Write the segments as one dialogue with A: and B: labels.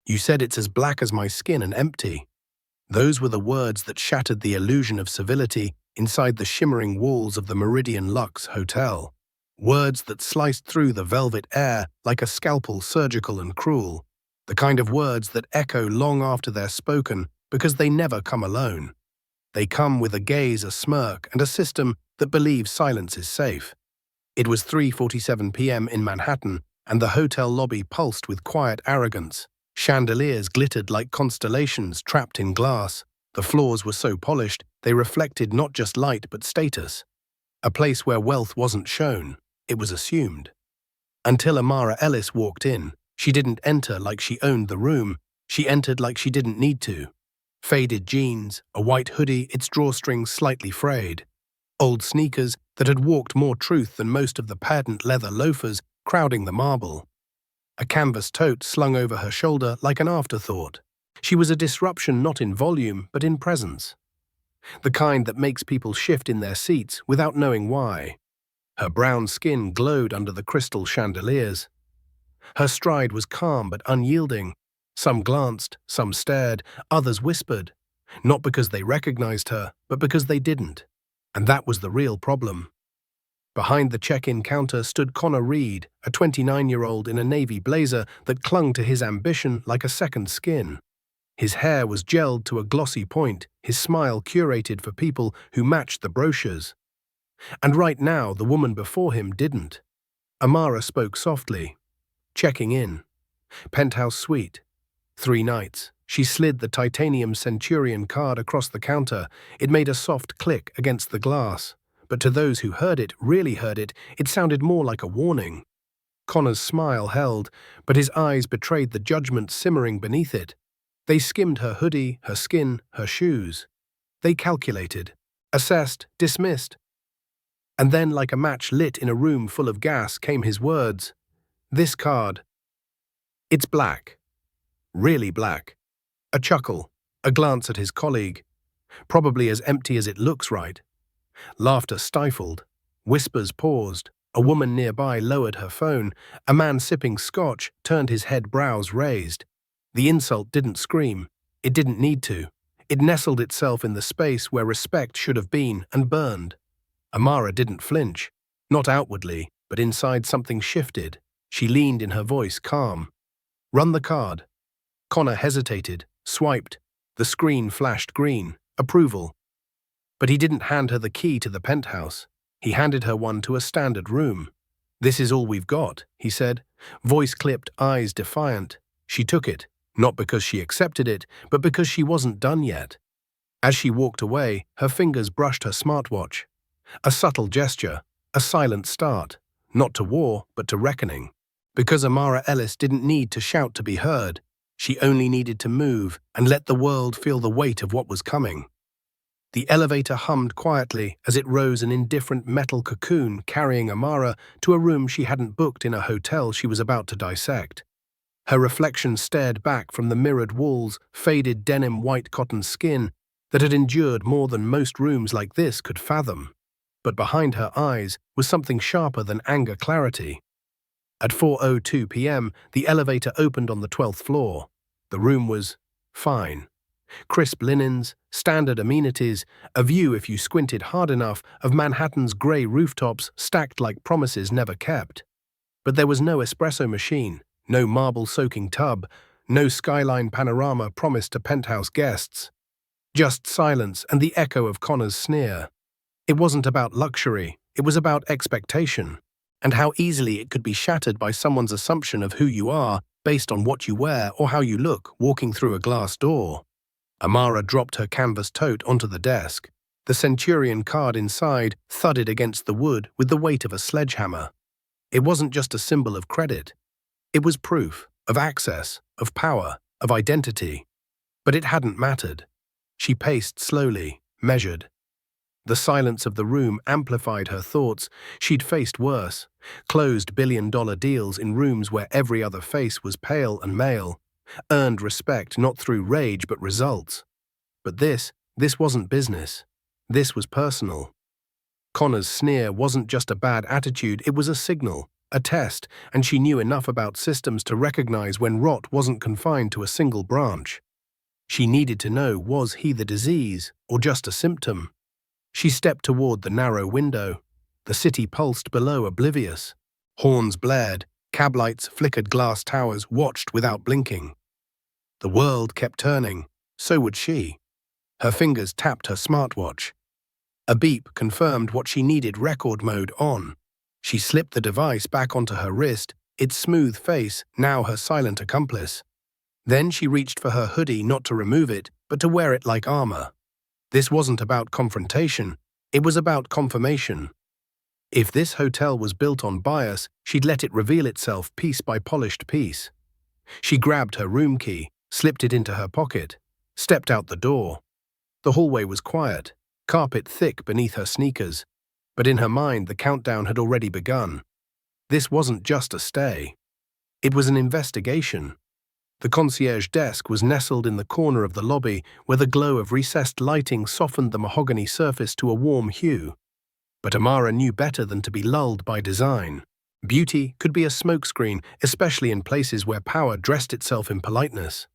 A: You said it's as black as my skin and empty. Those were the words that shattered the illusion of civility inside the shimmering walls of the Meridian Lux Hotel. Words that sliced through the velvet air like a scalpel, surgical and cruel. The kind of words that echo long after they're spoken because they never come alone. They come with a gaze, a smirk, and a system that believes silence is safe. It was 3:47 p.m. in Manhattan, and the hotel lobby pulsed with quiet arrogance. Chandeliers glittered like constellations trapped in glass. The floors were so polished, they reflected not just light but status. A place where wealth wasn't shown, it was assumed. Until Amara Ellis walked in, she didn't enter like she owned the room, she entered like she didn't need to. Faded jeans, a white hoodie, its drawstrings slightly frayed. Old sneakers that had walked more truth than most of the patent leather loafers crowding the marble. A canvas tote slung over her shoulder like an afterthought. She was a disruption not in volume but in presence. The kind that makes people shift in their seats without knowing why. Her brown skin glowed under the crystal chandeliers. Her stride was calm but unyielding. Some glanced, some stared, others whispered. Not because they recognized her, but because they didn't. And that was the real problem. Behind the check-in counter stood Connor Reed, a 29-year-old in a navy blazer that clung to his ambition like a second skin. His hair was gelled to a glossy point, his smile curated for people who matched the brochures. And right now, the woman before him didn't. Amara spoke softly. Checking in. Penthouse suite. 3 nights. She slid the titanium Centurion card across the counter. It made a soft click against the glass. But to those who heard it, really heard it, it sounded more like a warning. Connor's smile held, but his eyes betrayed the judgment simmering beneath it. They skimmed her hoodie, her skin, her shoes. They calculated, assessed, dismissed. And then, like a match lit in a room full of gas, came his words. This card. It's black. Really black. A chuckle, a glance at his colleague. Probably as empty as it looks, right? Laughter stifled. Whispers paused. A woman nearby lowered her phone. A man sipping scotch turned his head, brows raised. The insult didn't scream. It didn't need to. It nestled itself in the space where respect should have been and burned. Amara didn't flinch. Not outwardly, but inside something shifted. She leaned in her voice, calm. Run the card. Connor hesitated, swiped. The screen flashed green. Approval. But he didn't hand her the key to the penthouse. He handed her one to a standard room. This is all we've got, he said, voice clipped, eyes defiant. She took it, not because she accepted it, but because she wasn't done yet. As she walked away, her fingers brushed her smartwatch. A subtle gesture, a silent start, not to war, but to reckoning. Because Amara Ellis didn't need to shout to be heard. She only needed to move and let the world feel the weight of what was coming. The elevator hummed quietly as it rose an indifferent metal cocoon carrying Amara to a room she hadn't booked in a hotel she was about to dissect. Her reflection stared back from the mirrored walls, faded denim white cotton skin that had endured more than most rooms like this could fathom. But behind her eyes was something sharper than anger clarity. At 4:02 p.m., the elevator opened on the 12th floor. The room was fine. Crisp linens, standard amenities, a view, if you squinted hard enough, of Manhattan's grey rooftops stacked like promises never kept. But there was no espresso machine, no marble-soaking tub, no skyline panorama promised to penthouse guests. Just silence and the echo of Connor's sneer. It wasn't about luxury, it was about expectation, and how easily it could be shattered by someone's assumption of who you are based on what you wear or how you look walking through a glass door. Amara dropped her canvas tote onto the desk. The Centurion card inside thudded against the wood with the weight of a sledgehammer. It wasn't just a symbol of credit. It was proof of access, of power, of identity. But it hadn't mattered. She paced slowly, measured. The silence of the room amplified her thoughts. She'd faced worse. Closed billion-dollar deals in rooms where every other face was pale and male. Earned respect not through rage but results. But this wasn't business. This was personal. Connor's sneer wasn't just a bad attitude, it was a a test, and she knew enough about systems to recognize when rot wasn't confined to a single branch. She needed to know, was he the disease or just a symptom? She stepped toward the narrow window. The city pulsed below, oblivious. Horns blared, cab lights flickered, glass towers watched without blinking. The world kept turning. So would she. Her fingers tapped her smartwatch. A beep confirmed what she needed: record mode on. She slipped the device back onto her wrist, its smooth face now her silent accomplice. Then she reached for her hoodie, not to remove it, but to wear it like armor. This wasn't about confrontation, it was about confirmation. If this hotel was built on bias, she'd let it reveal itself piece by polished piece. She grabbed her room key, slipped it into her pocket, stepped out the door. The hallway was quiet, carpet thick beneath her sneakers, but in her mind the countdown had already begun. This wasn't just a stay. It was an investigation. The concierge desk was nestled in the corner of the lobby, where the glow of recessed lighting softened the mahogany surface to a warm hue. But Amara knew better than to be lulled by design. Beauty could be a smokescreen, especially in places where power dressed itself in politeness.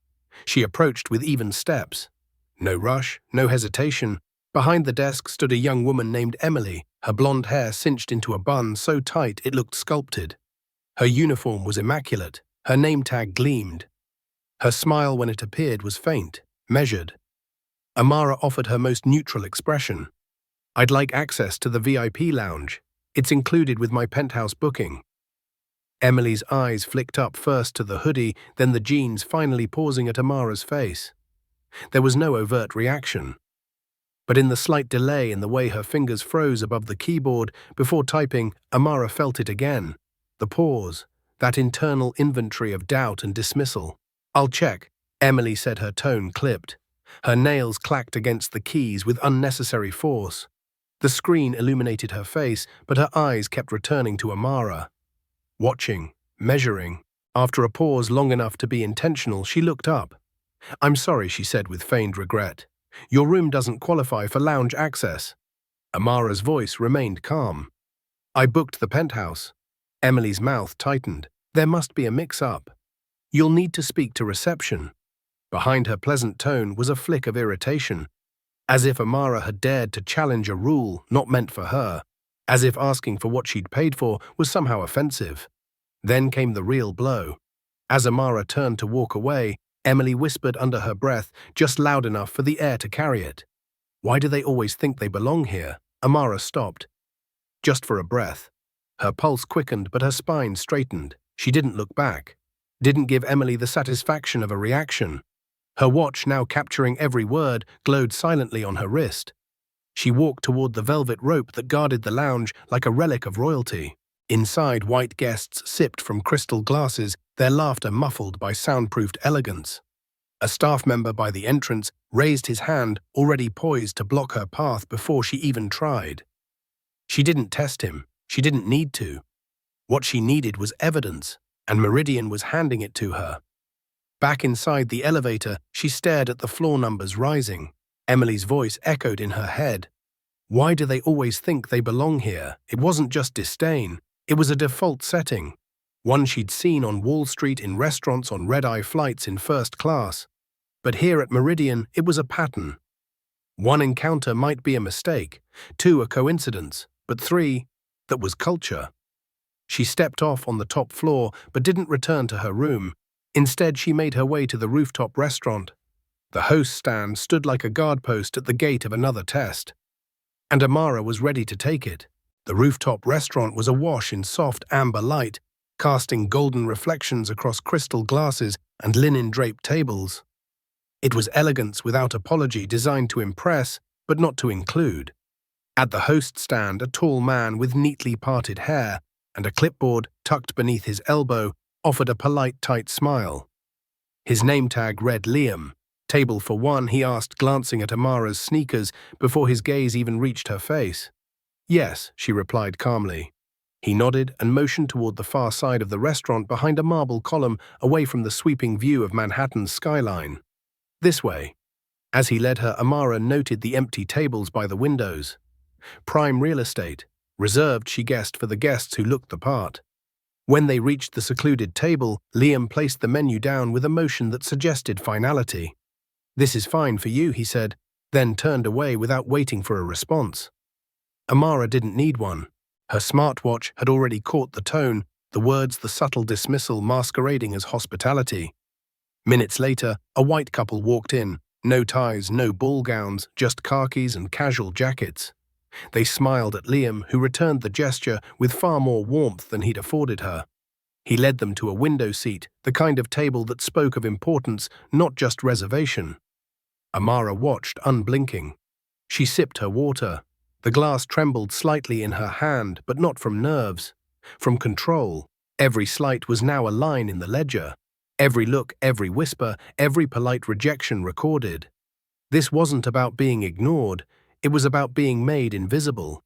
A: She approached with even steps. No rush, no hesitation. Behind the desk stood a young woman named Emily, her blonde hair cinched into a bun so tight it looked sculpted. Her uniform was immaculate, her name tag gleamed. Her smile, when it appeared, was faint, measured. Amara offered her most neutral expression. "I'd like access to the VIP lounge. It's included with my penthouse booking." Emily's eyes flicked up, first to the hoodie, then the jeans, finally pausing at Amara's face. There was no overt reaction. But in the slight delay in the way her fingers froze above the keyboard before typing, Amara felt it again. The pause, that internal inventory of doubt and dismissal. "I'll check," Emily said, her tone clipped. Her nails clacked against the keys with unnecessary force. The screen illuminated her face, but her eyes kept returning to Amara. Watching, measuring. After a pause long enough to be intentional, she looked up. "I'm sorry," she said with feigned regret. "Your room doesn't qualify for lounge access." Amara's voice remained calm. "I booked the penthouse." Emily's mouth tightened. "There must be a mix-up. You'll need to speak to reception." Behind her pleasant tone was a flick of irritation, as if Amara had dared to challenge a rule not meant for her, as if asking for what she'd paid for was somehow offensive. Then came the real blow. As Amara turned to walk away, Emily whispered under her breath, just loud enough for the air to carry it. "Why do they always think they belong here?" Amara stopped, just for a breath. Her pulse quickened, but her spine straightened. She didn't look back, didn't give Emily the satisfaction of a reaction. Her watch, now capturing every word, glowed silently on her wrist. She walked toward the velvet rope that guarded the lounge like a relic of royalty. Inside, white guests sipped from crystal glasses, their laughter muffled by soundproofed elegance. A staff member by the entrance raised his hand, already poised to block her path before she even tried. She didn't test him. She didn't need to. What she needed was evidence, and Meridian was handing it to her. Back inside the elevator, she stared at the floor numbers rising. Emily's voice echoed in her head. Why do they always think they belong here? It wasn't just disdain. It was a default setting, one she'd seen on Wall Street, in restaurants, on red-eye flights, in first class. But here at Meridian, it was a pattern. One encounter might be a mistake, two a coincidence, but three, that was culture. She stepped off on the top floor, but didn't return to her room. Instead, she made her way to the rooftop restaurant. The host stand stood like a guard post at the gate of another test. And Amara was ready to take it. The rooftop restaurant was awash in soft amber light, casting golden reflections across crystal glasses and linen-draped tables. It was elegance without apology, designed to impress, but not to include. At the host stand, a tall man with neatly parted hair and a clipboard tucked beneath his elbow offered a polite, tight smile. His name tag read Liam. "Table for one?" he asked, glancing at Amara's sneakers before his gaze even reached her face. "Yes," she replied calmly. He nodded and motioned toward the far side of the restaurant, behind a marble column, away from the sweeping view of Manhattan's skyline. "This way." As he led her, Amara noted the empty tables by the windows. Prime real estate, reserved, she guessed, for the guests who looked the part. When they reached the secluded table, Liam placed the menu down with a motion that suggested finality. "This is fine for you," he said, then turned away without waiting for a response. Amara didn't need one. Her smartwatch had already caught the tone, the words the subtle dismissal masquerading as hospitality. Minutes later, a white couple walked in. No ties, no ball gowns, just khakis and casual jackets. They smiled at Liam, who returned the gesture with far more warmth than he'd afforded her. He led them to a window seat, the kind of table that spoke of importance, not just reservation. Amara watched, unblinking. She sipped her water. The glass trembled slightly in her hand, but not from nerves. From control. Every slight was now a line in the ledger. Every look, every whisper, every polite rejection recorded. This wasn't about being ignored, it was about being made invisible.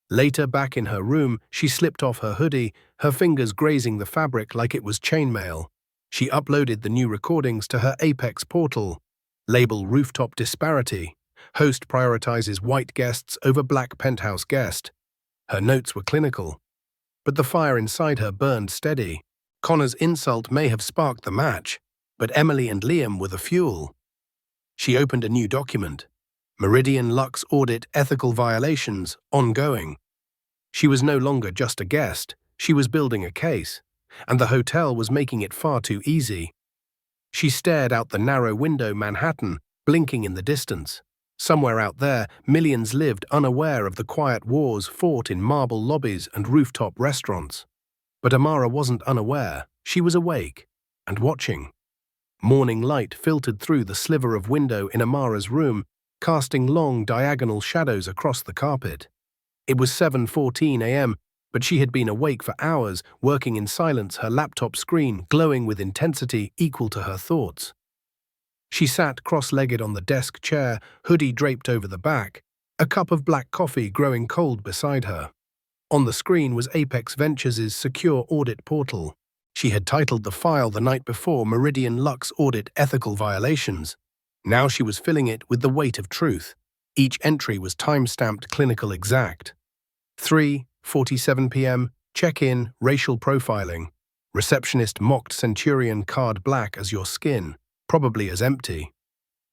A: Later, back in her room, she slipped off her hoodie, her fingers grazing the fabric like it was chainmail. She uploaded the new recordings to her Apex portal. Label Rooftop Disparity. Host prioritizes white guests over black penthouse guest. Her notes were clinical. But the fire inside her burned steady. Connor's insult may have sparked the match, but Emily and Liam were the fuel. She opened a new document. Meridian Lux Audit Ethical Violations, Ongoing. She was no longer just a guest, she was building a case, and the hotel was making it far too easy. She stared out the narrow window Manhattan, blinking in the distance. Somewhere out there, millions lived unaware of the quiet wars fought in marble lobbies and rooftop restaurants. But Amara wasn't unaware, she was awake, and watching. Morning light filtered through the sliver of window in Amara's room, casting long diagonal shadows across the carpet. It was 7:14 a.m., but she had been awake for hours, working in silence, her laptop screen glowing with intensity equal to her thoughts. She sat cross-legged on the desk chair, hoodie draped over the back, a cup of black coffee growing cold beside her. On the screen was Apex Ventures' secure audit portal. She had titled the file the night before Meridian Lux Audit Ethical Violations. Now she was filling it with the weight of truth. Each entry was time-stamped clinical exact. 3:47 p.m., check-in, racial profiling. Receptionist mocked Centurion card black as your skin, probably as empty.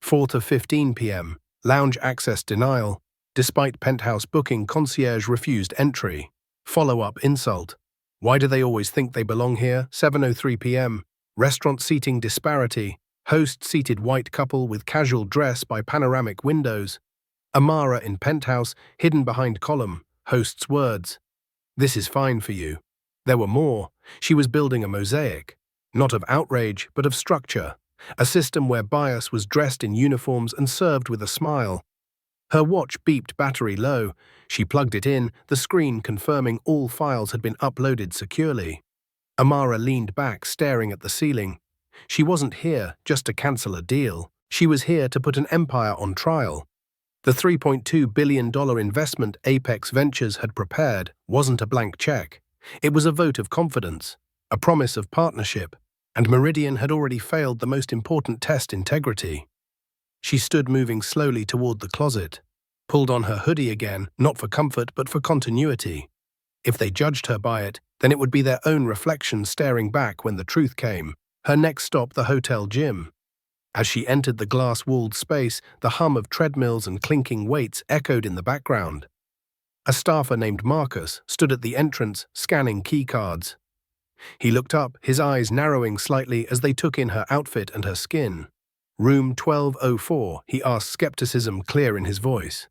A: 4:15 p.m., lounge access denial. Despite penthouse booking, concierge refused entry. Follow-up insult. Why do they always think they belong here? 7:03 p.m., restaurant seating disparity. Host seated white couple with casual dress by panoramic windows. Amara in penthouse, hidden behind column. Host's words. "This is fine for you." There were more. She was building a mosaic. Not of outrage, but of structure. A system where bias was dressed in uniforms and served with a smile. Her watch beeped battery low. She plugged it in, the screen confirming all files had been uploaded securely. Amara leaned back, staring at the ceiling. She wasn't here just to cancel a deal. She was here to put an empire on trial. The $3.2 billion investment Apex Ventures had prepared wasn't a blank check. It was a vote of confidence, a promise of partnership, and Meridian had already failed the most important test: integrity. She stood moving slowly toward the closet, pulled on her hoodie again, not for comfort but for continuity. If they judged her by it, then it would be their own reflection staring back when the truth came. Her next stop, the hotel gym. As she entered the glass-walled space, the hum of treadmills and clinking weights echoed in the background. A staffer named Marcus stood at the entrance, scanning keycards. He looked up, his eyes narrowing slightly as they took in her outfit and her skin. "Room 1204, he asked, skepticism clear in his voice.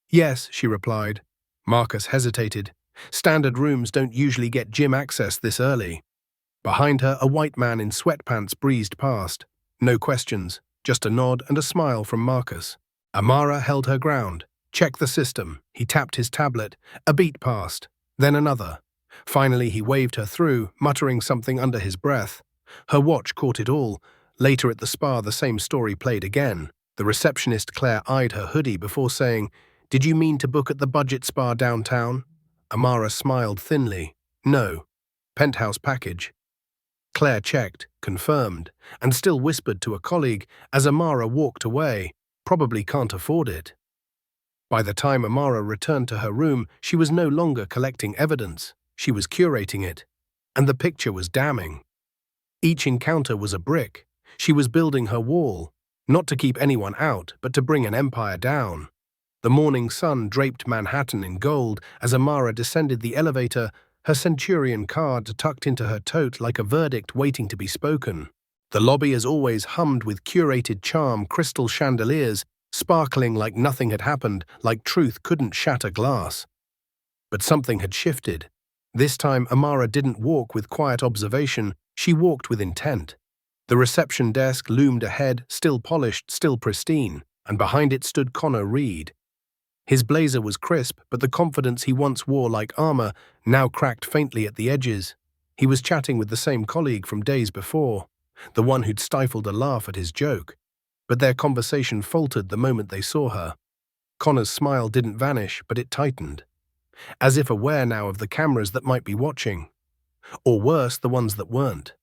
A: "Yes," she replied. Marcus hesitated. Standard rooms don't usually get gym access this early. Behind her, a white man in sweatpants breezed past. No questions, just a nod and a smile from Marcus. Amara held her ground. "Check the system." He tapped his tablet. A beat passed, then another. Finally, he waved her through, muttering something under his breath. Her watch caught it all. Later at the spa, the same story played again. The receptionist Claire eyed her hoodie before saying, "Did you mean to book at the budget spa downtown?" Amara smiled thinly. "No. Penthouse package." Claire checked, confirmed, and still whispered to a colleague as Amara walked away, "Probably can't afford it." By the time Amara returned to her room, she was no longer collecting evidence. She was curating it. And the picture was damning. Each encounter was a brick. She was building her wall, not to keep anyone out, but to bring an empire down. The morning sun draped Manhattan in gold as Amara descended the elevator, her Centurion card tucked into her tote like a verdict waiting to be spoken. The lobby, as always, hummed with curated charm, crystal chandeliers, sparkling like nothing had happened, like truth couldn't shatter glass. But something had shifted. This time, Amara didn't walk with quiet observation, she walked with intent. The reception desk loomed ahead, still polished, still pristine, and behind it stood Connor Reed. His blazer was crisp, but the confidence he once wore like armor now cracked faintly at the edges. He was chatting with the same colleague from days before, the one who'd stifled a laugh at his joke. But their conversation faltered the moment they saw her. Connor's smile didn't vanish, but it tightened, as if aware now of the cameras that might be watching. Or worse, the ones that weren't.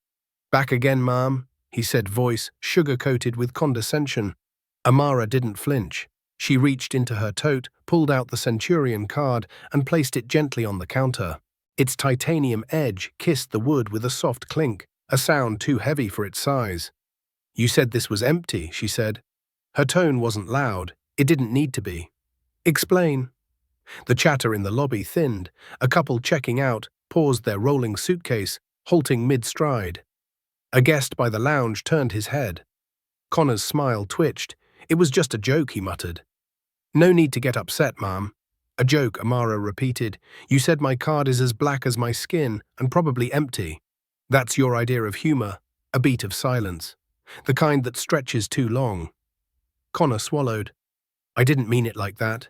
A: "Back again, ma'am," he said, voice sugar-coated with condescension. Amara didn't flinch. She reached into her tote, pulled out the Centurion card, and placed it gently on the counter. Its titanium edge kissed the wood with a soft clink, a sound too heavy for its size. "You said this was empty," she said. Her tone wasn't loud. It didn't need to be. "Explain." The chatter in the lobby thinned. A couple checking out paused their rolling suitcase, halting mid-stride. A guest by the lounge turned his head. Connor's smile twitched. "It was just a joke," he muttered. "No need to get upset, ma'am." "A joke," Amara repeated. "You said my card is as black as my skin and probably empty. That's your idea of humor." A beat of silence. The kind that stretches too long. Connor swallowed. "I didn't mean it like that."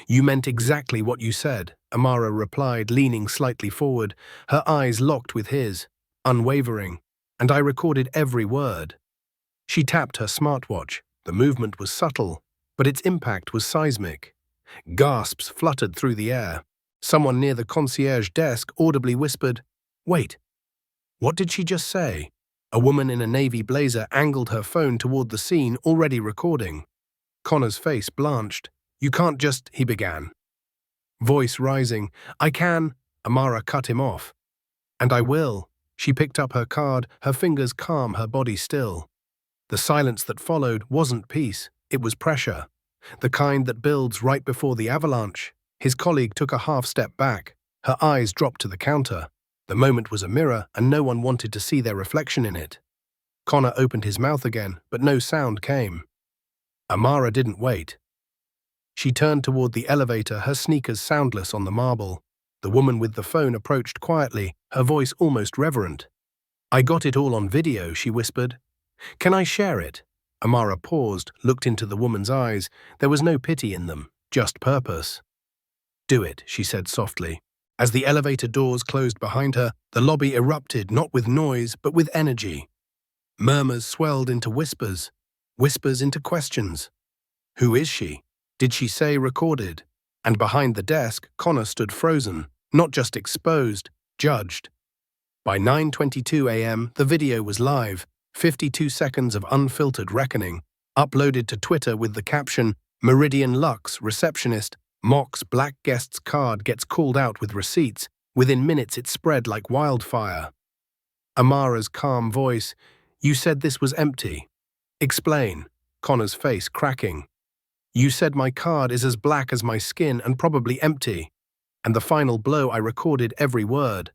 A: "You meant exactly what you said," Amara replied, leaning slightly forward, her eyes locked with his, unwavering. "And I recorded every word." She tapped her smartwatch. The movement was subtle, but its impact was seismic. Gasps fluttered through the air. Someone near the concierge desk audibly whispered, "Wait, what did she just say?" A woman in a navy blazer angled her phone toward the scene, already recording. Connor's face blanched. "You can't just," he began. Voice rising. "I can," Amara cut him off. "And I will." She picked up her card, her fingers calm, her body still. The silence that followed wasn't peace, it was pressure. The kind that builds right before the avalanche. His colleague took a half step back. Her eyes dropped to the counter. The moment was a mirror, and no one wanted to see their reflection in it. Connor opened his mouth again, but no sound came. Amara didn't wait. She turned toward the elevator, her sneakers soundless on the marble. The woman with the phone approached quietly, her voice almost reverent. "I got it all on video," she whispered. "Can I share it?" Amara paused, looked into the woman's eyes. There was no pity in them, just purpose. "Do it," she said softly. As the elevator doors closed behind her, the lobby erupted not with noise, but with energy. Murmurs swelled into whispers, whispers into questions. Who is she? Did she say recorded? And behind the desk, Connor stood frozen, not just exposed, judged. By 9:22 a.m., the video was live, 52 seconds of unfiltered reckoning, uploaded to Twitter with the caption, "Meridian Lux, receptionist, mocks black guest's card gets called out with receipts." Within minutes it spread like wildfire. Amara's calm voice, "You said this was empty." "Explain." Connor's face cracking. "You said my card is as black as my skin and probably empty." And the final blow, I recorded every word.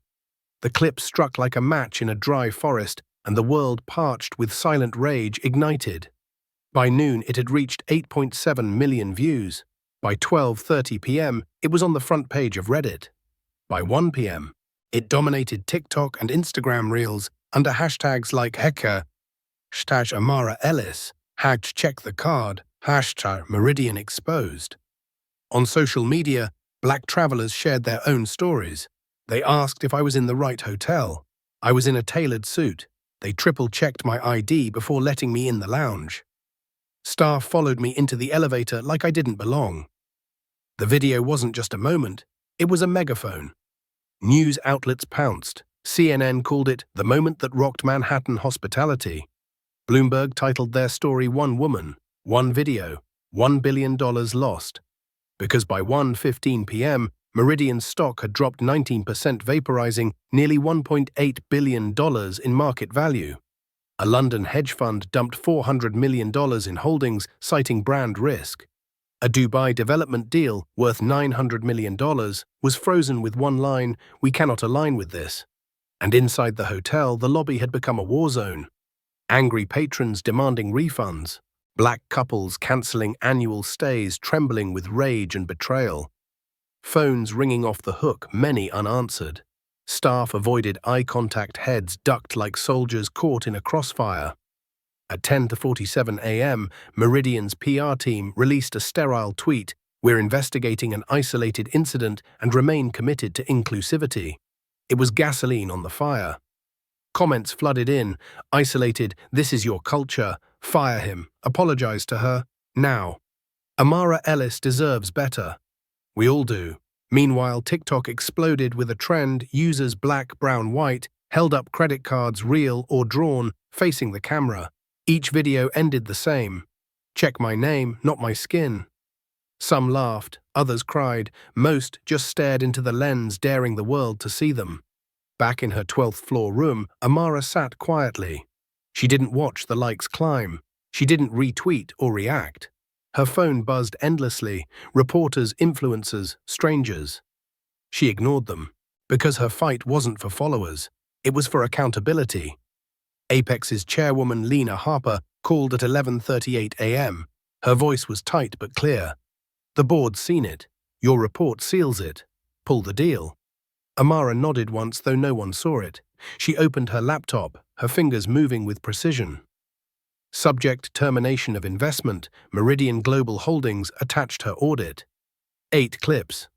A: The clip struck like a match in a dry forest, and the world, parched with silent rage, ignited. By noon, it had reached 8.7 million views. By 12:30 p.m., it was on the front page of Reddit. By 1 p.m., it dominated TikTok and Instagram Reels under hashtags like Heka, hashtag Amara Ellis, hashtag Check the Card, hashtag Meridian Exposed. On social media, black travelers shared their own stories. They asked if I was in the right hotel. I was in a tailored suit. They triple-checked my ID before letting me in the lounge. Staff followed me into the elevator like I didn't belong. The video wasn't just a moment, it was a megaphone. News outlets pounced. CNN called it the moment that rocked Manhattan hospitality. Bloomberg titled their story "One Woman, One Video, $1 billion Lost." Because by 1:15 p.m., Meridian's stock had dropped 19%, vaporizing nearly $1.8 billion in market value. A London hedge fund dumped $400 million in holdings, citing brand risk. A Dubai development deal worth $900 million was frozen with one line, "We cannot align with this." And inside the hotel, the lobby had become a war zone. Angry patrons demanding refunds. Black couples cancelling annual stays, trembling with rage and betrayal. Phones ringing off the hook, many unanswered. Staff avoided eye contact, heads ducked like soldiers caught in a crossfire. At 10:47 a.m., Meridian's PR team released a sterile tweet, "We're investigating an isolated incident and remain committed to inclusivity." It was gasoline on the fire. Comments flooded in, isolated, "This is your culture, fire him, apologize to her, now." Amara Ellis deserves better. We all do. Meanwhile, TikTok exploded with a trend: users black, brown, white, held up credit cards, real or drawn, facing the camera. Each video ended the same: "Check my name, not my skin." Some laughed, others cried, most just stared into the lens, daring the world to see them. Back in her 12th floor room, Amara sat quietly. She didn't watch the likes climb. She didn't retweet or react. Her phone buzzed endlessly, reporters, influencers, strangers. She ignored them, because her fight wasn't for followers. It was for accountability. Apex's chairwoman Lena Harper called at 11:38 a.m. Her voice was tight but clear. "The board's seen it. Your report seals it. Pull the deal." Amara nodded once, though no one saw it. She opened her laptop, her fingers moving with precision. Subject: termination of investment. Meridian Global Holdings attached her audit. 8 clips.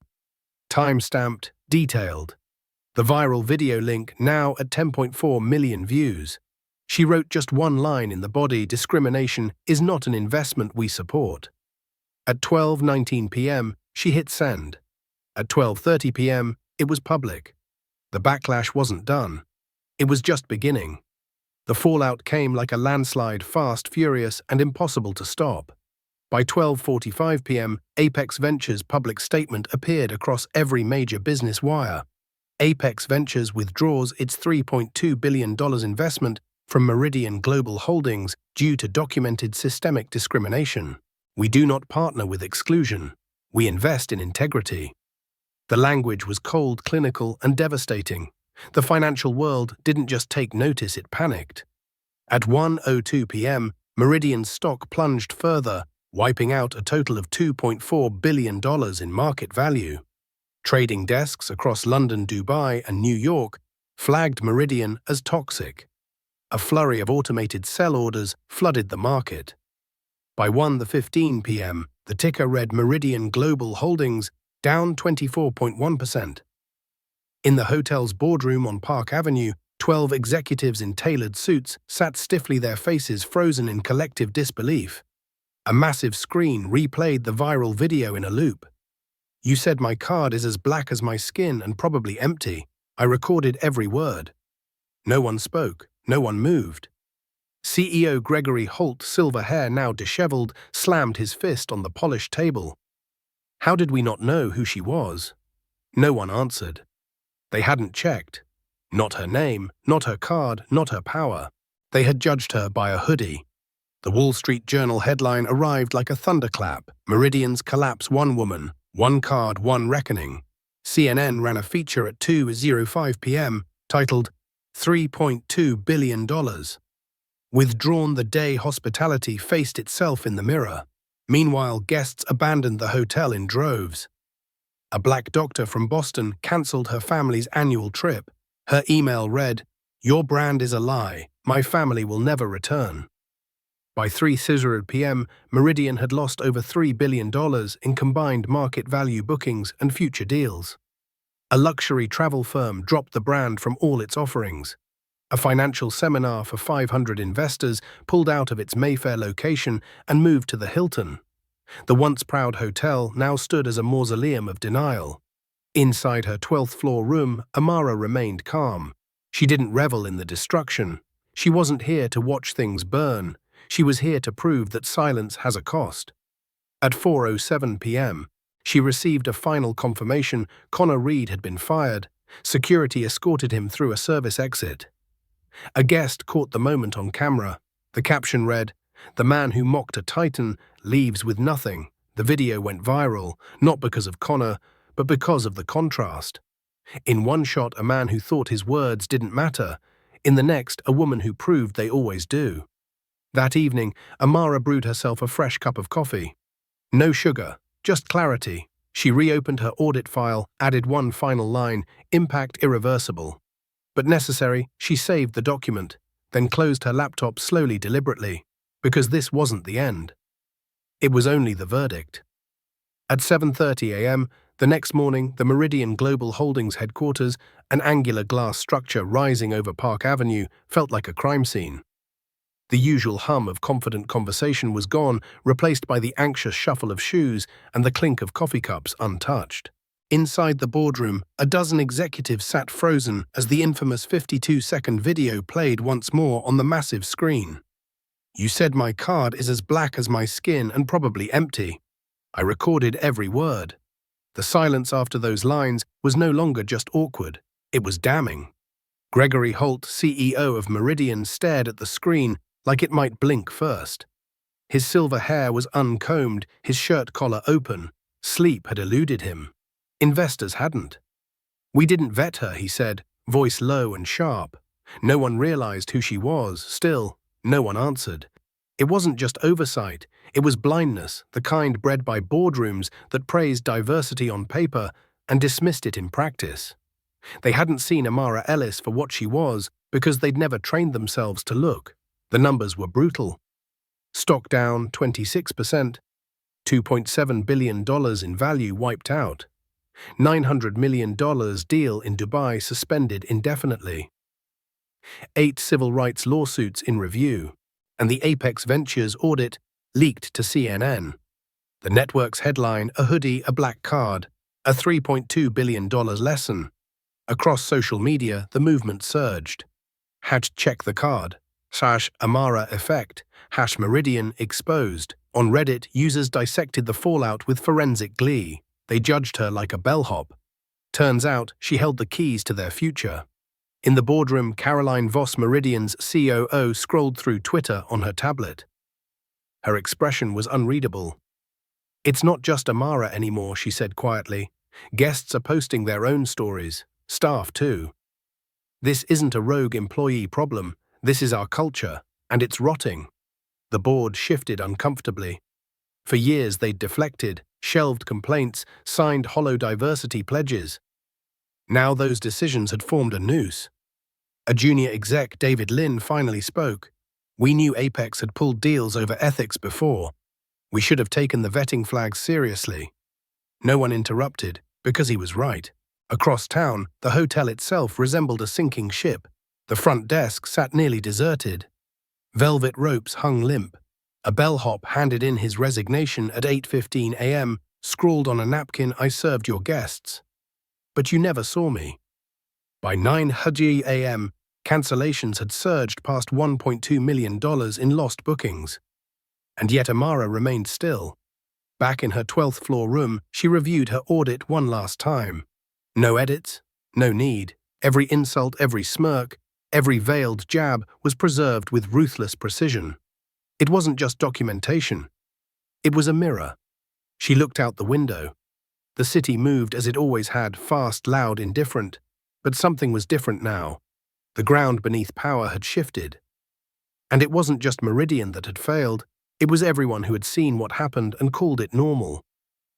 A: Time-stamped, detailed. The viral video link now at 10.4 million views. She wrote just one line in the body: "Discrimination is not an investment we support." At 12:19 p.m., she hit send. At 12:30 p.m., it was public. The backlash wasn't done. It was just beginning. The fallout came like a landslide, fast, furious, and impossible to stop. By 12:45 p.m., Apex Ventures' public statement appeared across every major business wire. Apex Ventures withdraws its $3.2 billion investment from Meridian Global Holdings due to documented systemic discrimination. "We do not partner with exclusion. We invest in integrity." The language was cold, clinical, and devastating. The financial world didn't just take notice, it panicked. At 1:02 p.m., Meridian's stock plunged further, wiping out a total of $2.4 billion in market value. Trading desks across London, Dubai, and New York flagged Meridian as toxic. A flurry of automated sell orders flooded the market. By 1:15 p.m., the ticker read Meridian Global Holdings, down 24.1%. In the hotel's boardroom on Park Avenue, 12 executives in tailored suits sat stiffly, their faces frozen in collective disbelief. A massive screen replayed the viral video in a loop. "You said my card is as black as my skin and probably empty. I recorded every word." No one spoke. No one moved. CEO Gregory Holt, silver hair now disheveled, slammed his fist on the polished table. How did we not know who she was? No one answered. They hadn't checked. Not her name, not her card, not her power. They had judged her by a hoodie. The Wall Street Journal headline arrived like a thunderclap: "Meridian's collapse, one woman, one card, one reckoning." CNN ran a feature at 2:05 p.m. titled $3.2 billion. Withdrawn the day hospitality faced itself in the mirror. Meanwhile, guests abandoned the hotel in droves. A black doctor from Boston cancelled her family's annual trip. Her email read, "Your brand is a lie. My family will never return." By 3:00 p.m., Meridian had lost over $3 billion in combined market value, bookings, and future deals. A luxury travel firm dropped the brand from all its offerings. A financial seminar for 500 investors pulled out of its Mayfair location and moved to the Hilton. The once proud hotel now stood as a mausoleum of denial. Inside her 12th floor room, Amara remained calm. She didn't revel in the destruction. She wasn't here to watch things burn. She was here to prove that silence has a cost. At 4:07 p.m., She received a final confirmation Connor Reed had been fired. Security escorted him through a service exit. A guest caught the moment on camera. The caption read, "The man who mocked a titan leaves with nothing." The video went viral, not because of Connor, but because of the contrast. In one shot, a man who thought his words didn't matter. In the next, a woman who proved they always do. That evening, Amara brewed herself a fresh cup of coffee. No sugar, just clarity. She reopened her audit file, added one final line, "Impact irreversible." But necessary, she saved the document, then closed her laptop slowly, deliberately, because this wasn't the end. It was only the verdict. At 7:30 a.m., the next morning, the Meridian Global Holdings headquarters, an angular glass structure rising over Park Avenue, felt like a crime scene. The usual hum of confident conversation was gone, replaced by the anxious shuffle of shoes and the clink of coffee cups untouched. Inside the boardroom, a dozen executives sat frozen as the infamous 52-second video played once more on the massive screen. "You said my card is as black as my skin and probably empty. I recorded every word." The silence after those lines was no longer just awkward, it was damning. Gregory Holt, CEO of Meridian, stared at the screen like it might blink first. His silver hair was uncombed, his shirt collar open. Sleep had eluded him. Investors hadn't. "We didn't vet her," he said, voice low and sharp. No one realized who she was. Still, no one answered. It wasn't just oversight, it was blindness, the kind bred by boardrooms that praised diversity on paper and dismissed it in practice. They hadn't seen Amara Ellis for what she was because they'd never trained themselves to look. The numbers were brutal. Stock down 26%, $2.7 billion in value wiped out, $900 million deal in Dubai suspended indefinitely, 8 civil rights lawsuits in review, and the Apex Ventures audit leaked to CNN. The network's headline, "A hoodie, a black card, a $3.2 billion lesson." Across social media, the movement surged. #check the card, #Amara effect, #Meridian exposed. On Reddit, users dissected the fallout with forensic glee. They judged her like a bellhop. Turns out, she held the keys to their future. In the boardroom, Caroline Voss, Meridian's COO, scrolled through Twitter on her tablet. Her expression was unreadable. "It's not just Amara anymore," she said quietly. "Guests are posting their own stories. Staff, too. This isn't a rogue employee problem. This is our culture, and it's rotting." The board shifted uncomfortably. For years they'd deflected, shelved complaints, signed hollow diversity pledges. Now those decisions had formed a noose. A junior exec, David Lynn, finally spoke. "We knew Apex had pulled deals over ethics before. We should have taken the vetting flags seriously." No one interrupted, because he was right. Across town, the hotel itself resembled a sinking ship. The front desk sat nearly deserted. Velvet ropes hung limp. A bellhop handed in his resignation at 8:15 a.m., scrawled on a napkin, "I served your guests. But you never saw me." By 9:00 a.m., cancellations had surged past $1.2 million in lost bookings. And yet Amara remained still. Back in her 12th floor room, she reviewed her audit one last time. No edits, no need. Every insult, every smirk, every veiled jab was preserved with ruthless precision. It wasn't just documentation. It was a mirror. She looked out the window. The city moved as it always had, fast, loud, indifferent. But something was different now. The ground beneath power had shifted. And it wasn't just Meridian that had failed. It was everyone who had seen what happened and called it normal.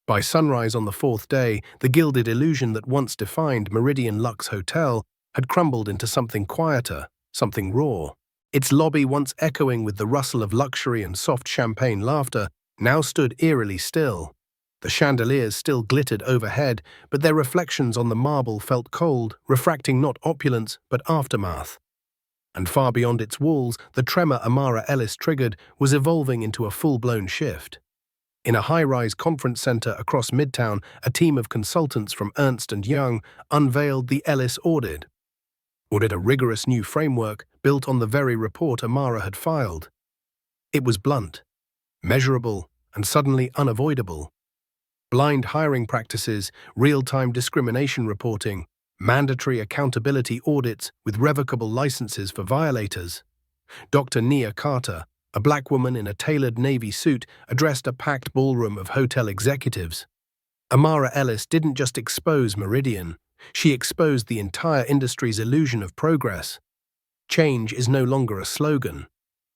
A: By sunrise on the 4th day, the gilded illusion that once defined Meridian Lux Hotel had crumbled into something quieter, something raw. Its lobby, once echoing with the rustle of luxury and soft champagne laughter, now stood eerily still. The chandeliers still glittered overhead, but their reflections on the marble felt cold, refracting not opulence but aftermath. And far beyond its walls, the tremor Amara Ellis triggered was evolving into a full-blown shift. In a high-rise conference center across Midtown, a team of consultants from Ernst & Young unveiled the Ellis Audit. A rigorous new framework built on the very report Amara had filed. It was blunt, measurable, and suddenly unavoidable. blind hiring practices, real-time discrimination reporting, mandatory accountability audits with revocable licenses for violators. Dr. Nia Carter, a black woman in a tailored navy suit, addressed a packed ballroom of hotel executives. Amara Ellis didn't just expose Meridian, she exposed the entire industry's illusion of progress. Change is no longer a slogan.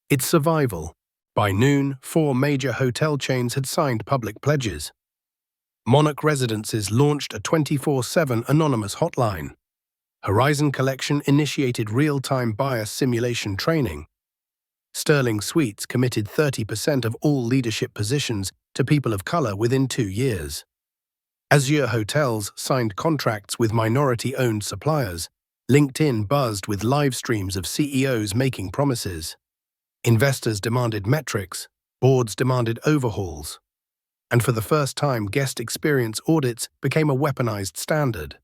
A: It's survival. By noon, 4 major hotel chains had signed public pledges. Monarch Residences launched a 24/7 anonymous hotline. Horizon Collection initiated real-time bias simulation training. Sterling Suites committed 30% of all leadership positions to people of color within 2 years. Azure Hotels signed contracts with minority-owned suppliers. LinkedIn buzzed with live streams of CEOs making promises. Investors demanded metrics, boards demanded overhauls. And for the first time, guest experience audits became a weaponized standard.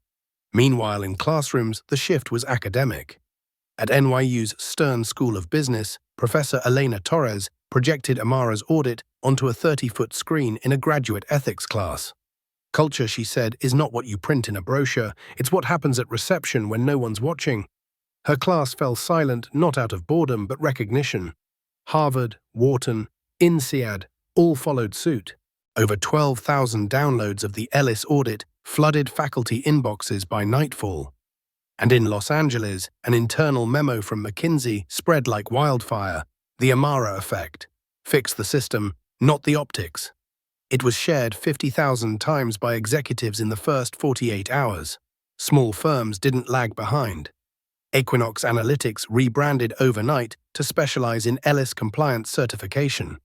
A: Meanwhile, in classrooms, the shift was academic. At NYU's Stern School of Business, Professor Elena Torres projected Amara's audit onto a 30-foot screen in a graduate ethics class. Culture, she said, is not what you print in a brochure, it's what happens at reception when no one's watching. Her class fell silent not out of boredom but recognition. Harvard, Wharton, INSEAD all followed suit. Over 12,000 downloads of the Ellis audit flooded faculty inboxes by nightfall. And in Los Angeles, an internal memo from McKinsey spread like wildfire. The Amara effect. Fix the system, not the optics. It was shared 50,000 times by executives in the first 48 hours. Small firms didn't lag behind. Equinox Analytics rebranded overnight to specialize in Ellis compliance certification.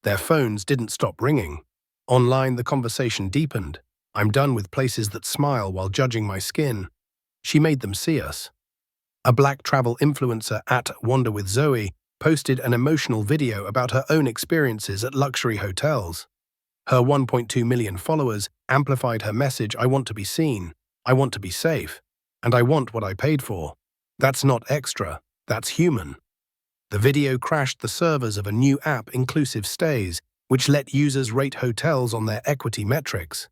A: Their phones didn't stop ringing. Online, the conversation deepened. I'm done with places that smile while judging my skin. She made them see us. A black travel influencer at Wander with Zoe posted an emotional video about her own experiences at luxury hotels. Her 1.2 million followers amplified her message, I want to be seen, I want to be safe, and I want what I paid for. That's not extra, that's human. The video crashed the servers of a new app, Inclusive Stays, which let users rate hotels on their equity metrics.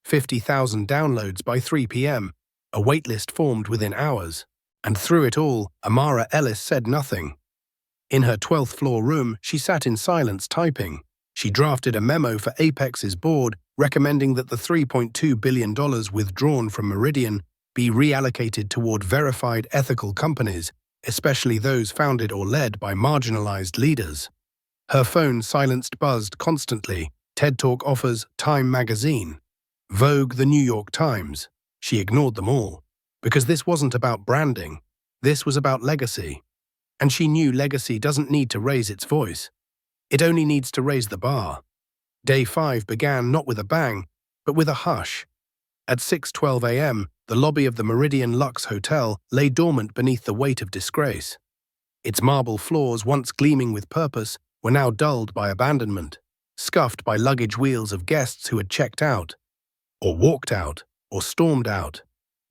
A: 50,000 downloads by 3 p.m., a waitlist formed within hours. And through it all, Amara Ellis said nothing. In her 12th floor room, she sat in silence typing. She drafted a memo for Apex's board recommending that the $3.2 billion withdrawn from Meridian be reallocated toward verified ethical companies, especially those founded or led by marginalized leaders. Her phone silenced buzzed constantly. TED Talk offers, Time magazine, Vogue, the New York Times. She ignored them all, because this wasn't about branding. This was about legacy. And she knew legacy doesn't need to raise its voice. It only needs to raise the bar. Day 5 began not with a bang, but with a hush. At 6:12 a.m., the lobby of the Meridian Lux Hotel lay dormant beneath the weight of disgrace. Its marble floors, once gleaming with purpose, were now dulled by abandonment, scuffed by luggage wheels of guests who had checked out, or walked out, or stormed out.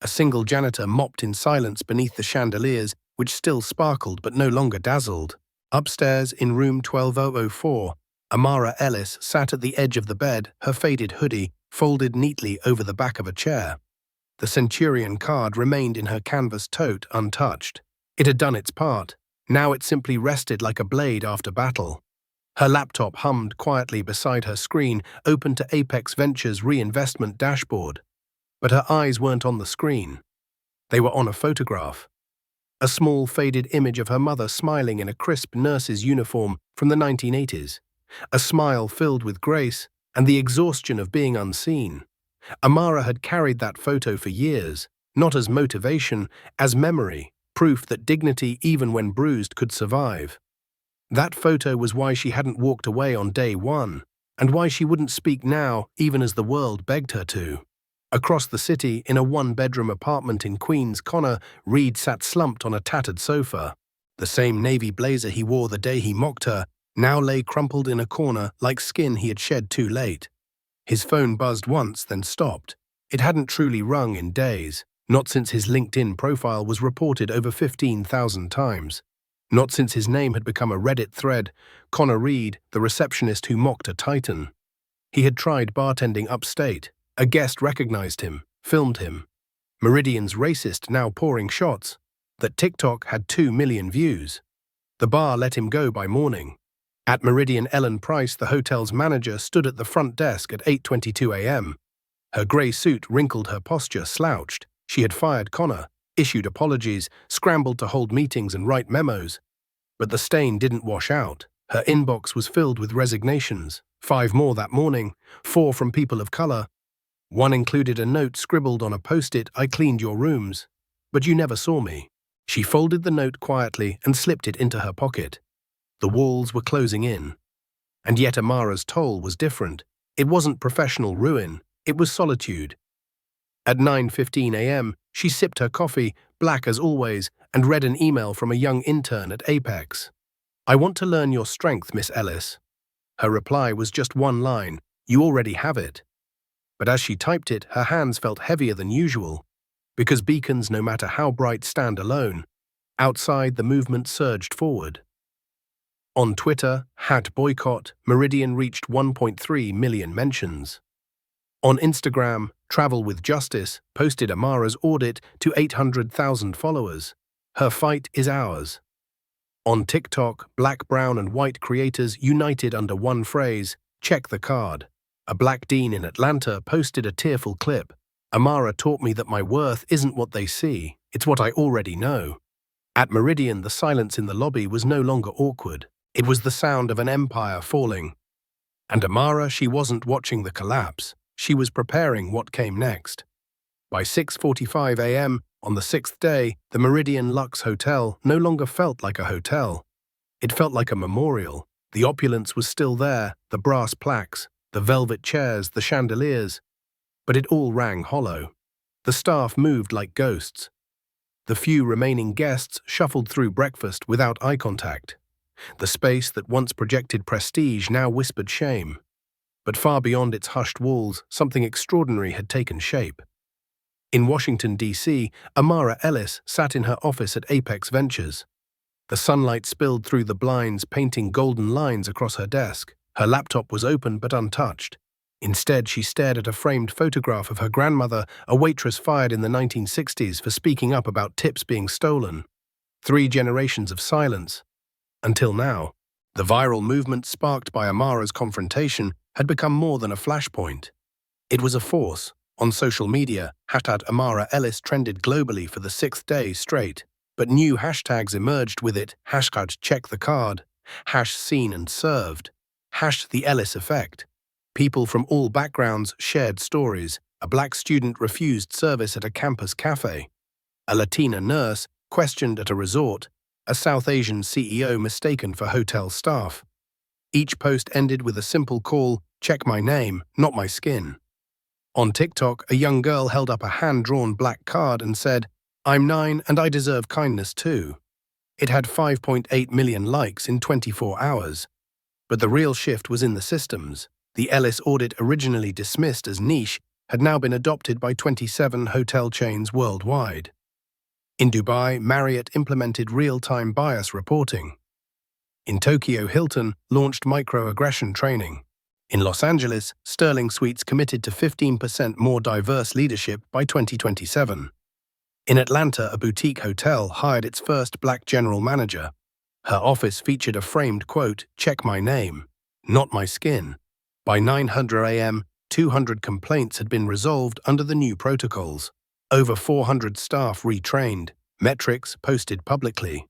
A: A single janitor mopped in silence beneath the chandeliers, which still sparkled but no longer dazzled. Upstairs, in room 12004, Amara Ellis sat at the edge of the bed, her faded hoodie folded neatly over the back of a chair. The Centurion card remained in her canvas tote untouched. It had done its part. Now it simply rested like a blade after battle. Her laptop hummed quietly beside her screen, open to Apex Ventures' reinvestment dashboard. But her eyes weren't on the screen. They were on a photograph. A small, faded image of her mother smiling in a crisp nurse's uniform from the 1980s. A smile filled with grace and the exhaustion of being unseen. Amara had carried that photo for years, not as motivation, as memory, proof that dignity, even when bruised, could survive. That photo was why she hadn't walked away on day 1, and why she wouldn't speak now, even as the world begged her to. Across the city, in a 1-bedroom apartment in Queens Corner, Reed sat slumped on a tattered sofa. The same navy blazer he wore the day he mocked her now lay crumpled in a corner like skin he had shed too late. His phone buzzed once, then stopped. It hadn't truly rung in days, not since his LinkedIn profile was reported over 15,000 times. Not since his name had become a Reddit thread, Connor Reed, the receptionist who mocked a titan. He had tried bartending upstate. A guest recognized him, filmed him. Meridian's racist, now pouring shots. That TikTok had 2 million views. The bar let him go by morning. At Meridian, Ellen Price, the hotel's manager, stood at the front desk at 8:22 a.m. Her grey suit wrinkled, her posture slouched. She had fired Connor, issued apologies, scrambled to hold meetings and write memos. But the stain didn't wash out. Her inbox was filled with resignations. 5 more that morning, 4 from people of color. One included a note scribbled on a post-it, "I cleaned your rooms, but you never saw me." She folded the note quietly and slipped it into her pocket. The walls were closing in. And yet Amara's toll was different. It wasn't professional ruin, it was solitude. At 9:15 a.m., she sipped her coffee, black as always, and read an email from a young intern at Apex. "I want to learn your strength, Miss Ellis." Her reply was just one line, "You already have it." But as she typed it, her hands felt heavier than usual. Because beacons, no matter how bright, stand alone. Outside, the movement surged forward. On Twitter, #boycott, Meridian reached 1.3 million mentions. On Instagram, Travel with Justice posted Amara's audit to 800,000 followers. Her fight is ours. On TikTok, Black, brown, and white creators united under one phrase, "Check the card." A black dean in Atlanta posted a tearful clip. "Amara taught me that my worth isn't what they see, it's what I already know." At Meridian, the silence in the lobby was no longer awkward. It was the sound of an empire falling. And Amara, she wasn't watching the collapse. She was preparing what came next. By 6:45 a.m., on the 6th day, the Meridian Lux Hotel no longer felt like a hotel. It felt like a memorial. The opulence was still there, the brass plaques, the velvet chairs, the chandeliers. But it all rang hollow. The staff moved like ghosts. The few remaining guests shuffled through breakfast without eye contact. The space that once projected prestige now whispered shame. But far beyond its hushed walls, something extraordinary had taken shape. In Washington, D.C., Amara Ellis sat in her office at Apex Ventures. The sunlight spilled through the blinds, painting golden lines across her desk. Her laptop was open but untouched. Instead, she stared at a framed photograph of her grandmother, a waitress fired in the 1960s for speaking up about tips being stolen. 3 generations of silence. Until now, the viral movement sparked by Amara's confrontation had become more than a flashpoint. It was a force. On social media, #Amara Ellis trended globally for the 6th day straight, but new hashtags emerged with it, #check the card, #seen and served, #the Ellis effect. People from all backgrounds shared stories. A black student refused service at a campus cafe. A Latina nurse questioned at a resort. A South Asian CEO mistaken for hotel staff. Each post ended with a simple call, "Check my name, not my skin." On TikTok, a young girl held up a hand-drawn black card and said, "I'm 9 and I deserve kindness too." It had 5.8 million likes in 24 hours. But the real shift was in the systems. The Ellis audit, originally dismissed as niche, had now been adopted by 27 hotel chains worldwide. In Dubai, Marriott implemented real-time bias reporting. In Tokyo, Hilton launched microaggression training. In Los Angeles, Sterling Suites committed to 15% more diverse leadership by 2027. In Atlanta, a boutique hotel hired its first black general manager. Her office featured a framed quote, "Check my name, not my skin." By 9:00 a.m., 200 complaints had been resolved under the new protocols. Over 400 staff retrained, metrics posted publicly.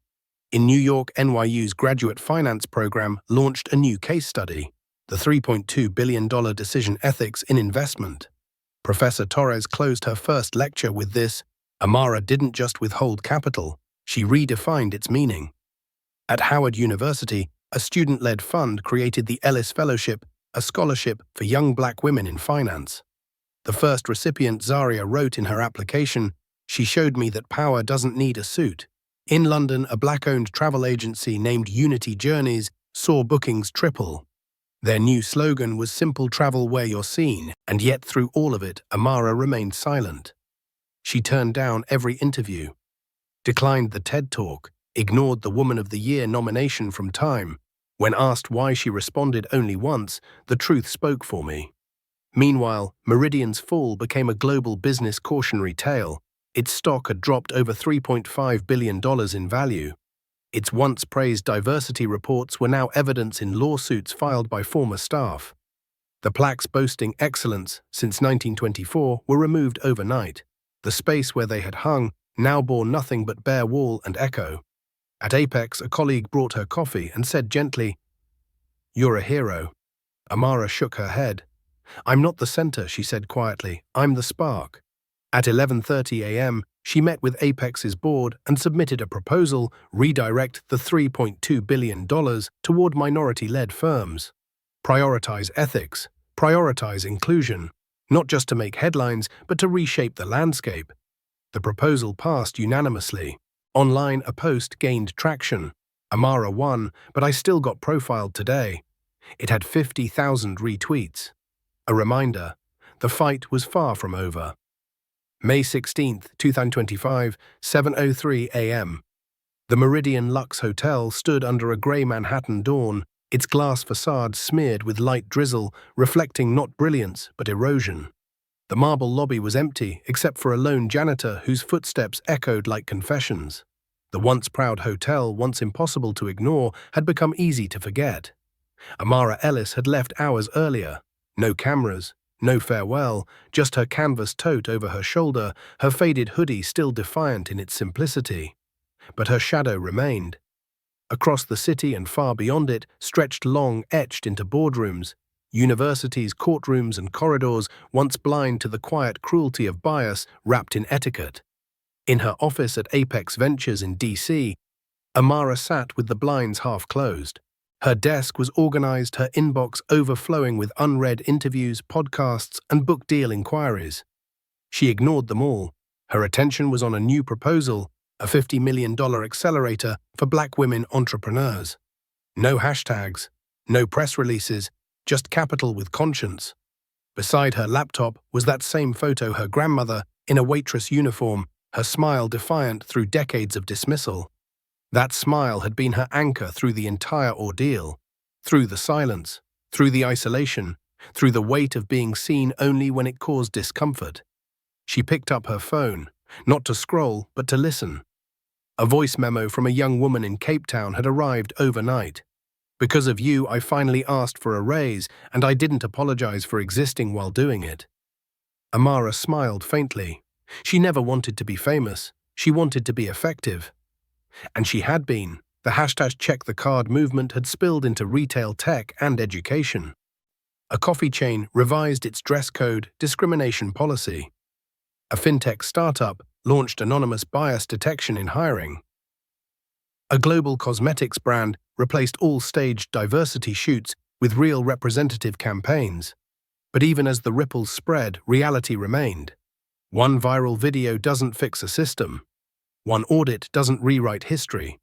A: In New York, NYU's graduate finance program launched a new case study, the $3.2 billion decision ethics in investment. Professor Torres closed her first lecture with this: Amara didn't just withhold capital, she redefined its meaning. At Howard University, a student-led fund created the Ellis Fellowship, a scholarship for young black women in finance. The first recipient, Zaria, wrote in her application, "She showed me that power doesn't need a suit." In London, a black-owned travel agency named Unity Journeys saw bookings triple. Their new slogan was "Simple travel where you're seen," and yet through all of it, Amara remained silent. She turned down every interview, declined the TED Talk, ignored the Woman of the Year nomination from Time. When asked why she responded only once, the truth spoke for me. Meanwhile, Meridian's fall became a global business cautionary tale. Its stock had dropped over $3.5 billion in value. Its once praised diversity reports were now evidence in lawsuits filed by former staff. The plaques boasting excellence since 1924 were removed overnight. The space where they had hung now bore nothing but bare wall and echo. At Apex, a colleague brought her coffee and said gently, "You're a hero." Amara shook her head. "I'm not the center," she said quietly. "I'm the spark." At 11:30 a.m., she met with Apex's board and submitted a proposal redirect the $3.2 billion toward minority-led firms. Prioritize ethics, prioritize inclusion, not just to make headlines, but to reshape the landscape. The proposal passed unanimously. Online, a post gained traction. Amara won, but I still got profiled today. It had 50,000 retweets. A reminder, the fight was far from over. May 16, 2025, 7:03 a.m. The Meridian Lux Hotel stood under a grey Manhattan dawn, its glass facade smeared with light drizzle, reflecting not brilliance but erosion. The marble lobby was empty, except for a lone janitor whose footsteps echoed like confessions. The once proud hotel, once impossible to ignore, had become easy to forget. Amara Ellis had left hours earlier. No cameras, no farewell, just her canvas tote over her shoulder, her faded hoodie still defiant in its simplicity. But her shadow remained. Across the city and far beyond it stretched long, etched into boardrooms, universities, courtrooms, and corridors once blind to the quiet cruelty of bias wrapped in etiquette. In her office at Apex Ventures in D.C., Amara sat with the blinds half closed. Her desk was organized, her inbox overflowing with unread interviews, podcasts, and book deal inquiries. She ignored them all. Her attention was on a new proposal, a $50 million accelerator for Black women entrepreneurs. No hashtags, no press releases, just capital with conscience. Beside her laptop was that same photo, her grandmother in a waitress uniform, her smile defiant through decades of dismissal. That smile had been her anchor through the entire ordeal, through the silence, through the isolation, through the weight of being seen only when it caused discomfort. She picked up her phone, not to scroll, but to listen. A voice memo from a young woman in Cape Town had arrived overnight. "Because of you, I finally asked for a raise, and I didn't apologize for existing while doing it." Amara smiled faintly. She never wanted to be famous. She wanted to be effective. And she had been. The hashtag Check the Card movement had spilled into retail, tech, and education. A coffee chain revised its dress code discrimination policy. A fintech startup launched anonymous bias detection in hiring. A global cosmetics brand replaced all staged diversity shoots with real representative campaigns. But even as the ripples spread, reality remained. One viral video doesn't fix a system. One audit doesn't rewrite history.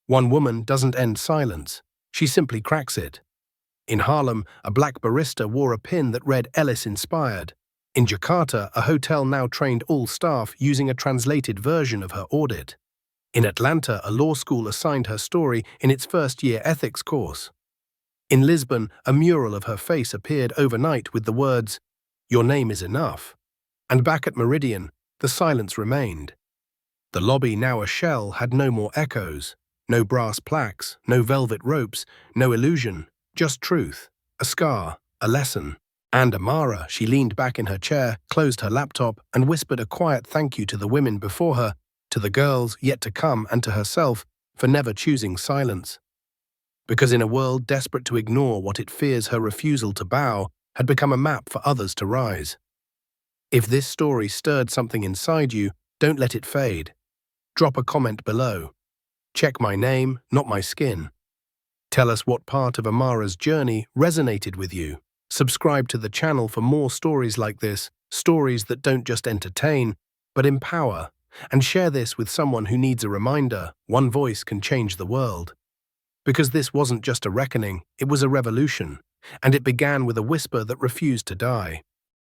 A: One woman doesn't end silence. She simply cracks it. In Harlem, a black barista wore a pin that read "Ellis Inspired." In Jakarta, a hotel now trained all staff using a translated version of her audit. In Atlanta, a law school assigned her story in its first-year ethics course. In Lisbon, a mural of her face appeared overnight with the words, "Your name is enough." And back at Meridian, the silence remained. The lobby, now a shell, had no more echoes, no brass plaques, no velvet ropes, no illusion, just truth, a scar, a lesson. And Amara, she leaned back in her chair, closed her laptop, and whispered a quiet thank you to the women before her, to the girls yet to come, and to herself for never choosing silence. Because in a world desperate to ignore what it fears, her refusal to bow had become a map for others to rise. If this story stirred something inside you, don't let it fade. Drop a comment below. Check my name, not my skin. Tell us what part of Amara's journey resonated with you. Subscribe to the channel for more stories like this, stories that don't just entertain, but empower. And share this with someone who needs a reminder. One voice can change the world. Because this wasn't just a reckoning, it was a revolution. And it began with a whisper that refused to die.